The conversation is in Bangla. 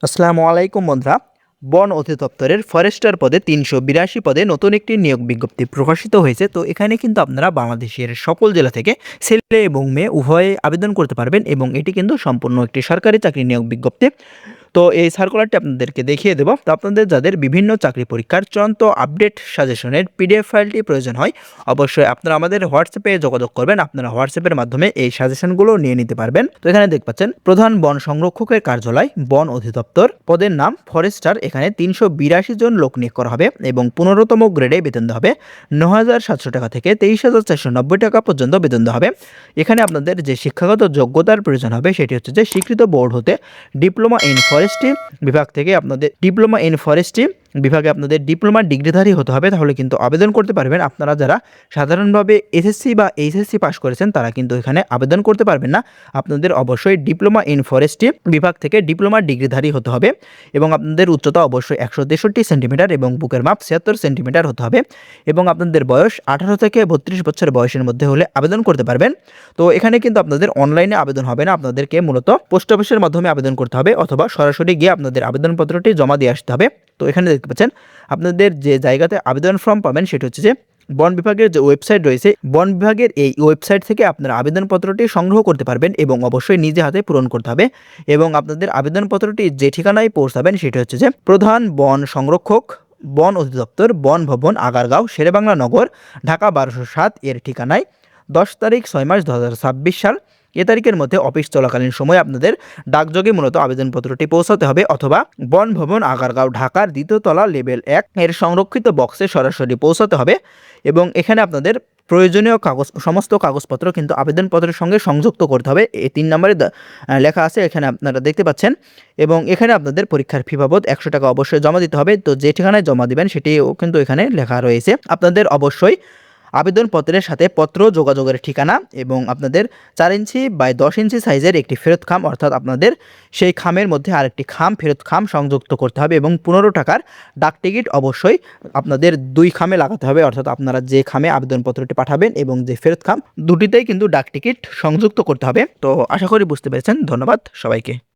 আসসালামু আলাইকুম বন্ধুরা। বন অধিদপ্তরের ফরেস্টার পদে ৩৮২ পদে নতুন একটি নিয়োগ বিজ্ঞপ্তি প্রকাশিত হয়েছে। তো এখানে কিন্তু আপনারা বাংলাদেশের সকল জেলা থেকে ছেলে এবং মেয়ে উভয়ে আবেদন করতে পারবেন এবং এটি কিন্তু সম্পূর্ণ একটি সরকারি চাকরি নিয়োগ বিজ্ঞপ্তি। তো এই সার্কুলারটি আপনাদেরকে দেখিয়ে দেব। তো আপনাদের যাদের বিভিন্ন চাকরি পরীক্ষার চূড়ান্ত আপডেট সাজেশনের পিডিএফ ফাইলটি প্রয়োজন হয়, অবশ্যই আপনারা আমাদের হোয়াটসঅ্যাপে যোগাযোগ করবেন। আপনারা হোয়াটসঅ্যাপের মাধ্যমে এই সাজেশনগুলো নিয়ে নিতে পারবেন। তো এখানে দেখতে পাচ্ছেন প্রধান বন সংরক্ষকের কার্যালয়, বন অধিদপ্তর, পদের নাম ফরেস্টার। এখানে ৩৮২ জন লোক নিয়োগ করা হবে এবং ১৫তম গ্রেডে বেতন দেওয়া হবে ৯,৭০০ টাকা থেকে ২৩,৪৯০ টাকা পর্যন্ত বেতন দেওয়া হবে। এখানে আপনাদের যে শিক্ষাগত যোগ্যতার প্রয়োজন হবে সেটি হচ্ছে যে স্বীকৃত বোর্ড হতে ডিপ্লোমা ইন ফরেস্ট্রি বিভাগ থেকে আপনাদের ডিপ্লোমা ইন ফরেস্ট্রি বিভাগে আপনাদের ডিপ্লোমা ডিগ্রিধারী হতে হবে, তাহলে কিন্তু আবেদন করতে পারবেন। আপনারা যারা সাধারণভাবে এসএসসি বা এইচএসসি পাস করেছেন তারা কিন্তু এখানে আবেদন করতে পারবেন না। আপনাদের অবশ্যই ডিপ্লোমা ইন ফরেস্ট্রি বিভাগ থেকে ডিপ্লোমা ডিগ্রিধারী হতে হবে এবং আপনাদের উচ্চতা অবশ্যই ১৬৩ সেন্টিমিটার এবং বুকের মাপ ৭৬ সেন্টিমিটার হতে হবে এবং আপনাদের বয়স ১৮ থেকে ৩২ বছর বয়সের মধ্যে হলে আবেদন করতে পারবেন। তো এখানে কিন্তু আপনাদের অনলাইনে আবেদন হবে না, আপনাদেরকে মূলত পোস্ট অফিসের মাধ্যমে আবেদন করতে হবে অথবা সরাসরি গিয়ে আপনাদের আবেদনপত্রটি জমা দিয়ে আসতে হবে। তো এখানে দেখতে পাচ্ছেন আপনাদের যে জায়গাতে আবেদন ফর্ম পাবেন সেটা হচ্ছে যে বন বিভাগের যে ওয়েবসাইট রয়েছে, বন বিভাগের এই ওয়েবসাইট থেকে আপনারা আবেদনপত্রটি সংগ্রহ করতে পারবেন এবং অবশ্যই নিজে হাতে পূরণ করতে হবে। এবং আপনাদের আবেদনপত্রটি যে ঠিকানায় পৌঁছাবেন সেটা হচ্ছে যে প্রধান বন সংরক্ষক, বন অধিদপ্তর, বন ভবন, আগারগাঁও, শেরেবাংলা নগর, ঢাকা ১২০৭ এর ঠিকানায় ১০ তারিখ ৬ মাস ২০২৬ সাল এ তারিখের মধ্যে অফিস চলাকালীন সময় আপনাদের ডাকযোগে মূলত আবেদনপত্রটি পৌঁছাতে হবে অথবা বন ভবন, আগারগাঁও, ঢাকার ২য় তলা, লেভেল ১ এর সংরক্ষিত বক্সে সরাসরি পৌঁছাতে হবে। এবং এখানে আপনাদের প্রয়োজনীয় সমস্ত কাগজপত্র কিন্তু আবেদনপত্রের সঙ্গে সংযুক্ত করতে হবে। এই ৩ নম্বরে লেখা আছে, এখানে আপনারা দেখতে পাচ্ছেন। এবং এখানে আপনাদের পরীক্ষার ফি বাবদ ১০০ টাকা অবশ্যই জমা দিতে হবে। তো যে ঠিকানায় জমা দিবেন সেটিও কিন্তু এখানে লেখা রয়েছে। আপনাদের অবশ্যই আবেদনপত্রের সাথে পত্র, যোগাযোগের ঠিকানা এবং আপনাদের ৪ ইঞ্চি বাই ১০ ইঞ্চি সাইজের একটি ফেরত খাম, অর্থাৎ আপনাদের সেই খামের মধ্যে আরেকটি ফেরত খাম সংযুক্ত করতে হবে এবং ১৫ টাকার ডাক টিকিট অবশ্যই আপনাদের ২ খামে লাগাতে হবে, অর্থাৎ আপনারা যে খামে আবেদনপত্রটি পাঠাবেন এবং যে ফেরত খাম দুটিতেই কিন্তু ডাক টিকিট সংযুক্ত করতে হবে। তো আশা করি বুঝতে পেরেছেন। ধন্যবাদ সবাইকে।